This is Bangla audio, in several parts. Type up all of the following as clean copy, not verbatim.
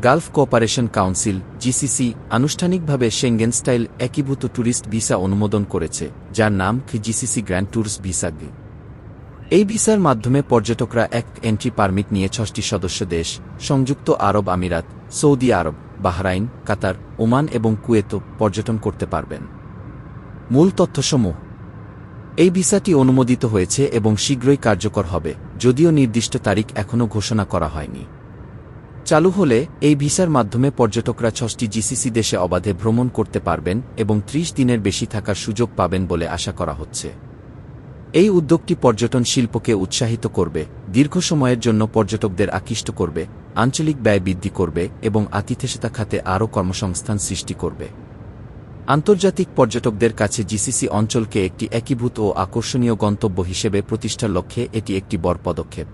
গালফ কোঅপারেশন কাউন্সিল জিসিসি আনুষ্ঠানিকভাবে সেঙ্গেন স্টাইল একীভূত ট্যুরিস্ট ভিসা অনুমোদন করেছে, যার নাম জিসিসি গ্র্যান্ড ট্যুরস ভিসা। এই ভিসার মাধ্যমে পর্যটকরা এক এন্ট্রি পারমিট নিয়ে ৬টি সদস্য দেশ সংযুক্ত আরব আমিরাত, সৌদি আরব, বাহরাইন, কাতার, ওমান এবং কুয়েত পর্যটন করতে পারবেন। মূল তথ্যসমূহ। এই ভিসাটি অনুমোদিত হয়েছে এবং শীঘ্রই কার্যকর হবে, যদিও নির্দিষ্ট তারিখ এখনও ঘোষণা করা হয়নি। চালু হলে এই ভিসার মাধ্যমে পর্যটকরা ৬টি জিসিসি দেশে অবাধে ভ্রমণ করতে পারবেন এবং ৩০ দিনের বেশি থাকার সুযোগ পাবেন বলে আশা করা হচ্ছে। এই উদ্যোগটি পর্যটন শিল্পকে উৎসাহিত করবে, দীর্ঘ সময়ের জন্য পর্যটকদের আকৃষ্ট করবে, আঞ্চলিক ব্যয় বৃদ্ধি করবে এবং আতিথেয়তা খাতে আরও কর্মসংস্থান সৃষ্টি করবে। আন্তর্জাতিক পর্যটকদের কাছে জিসিসি অঞ্চলকে একটি একীভূত ও আকর্ষণীয় গন্তব্য হিসেবে প্রতিষ্ঠার লক্ষ্যে এটি একটি বড় পদক্ষেপ।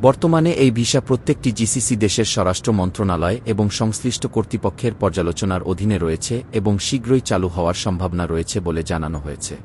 বর্তমানে এই ভিসা প্রত্যেকটি জিসিসি দেশের স্বরাষ্ট্র মন্ত্রণালয় এবং সংশ্লিষ্ট কর্তৃপক্ষের পর্যালোচনার অধীনে রয়েছে এবং শীঘ্রই চালু হওয়ার সম্ভাবনা রয়েছে বলে জানানো হয়েছে।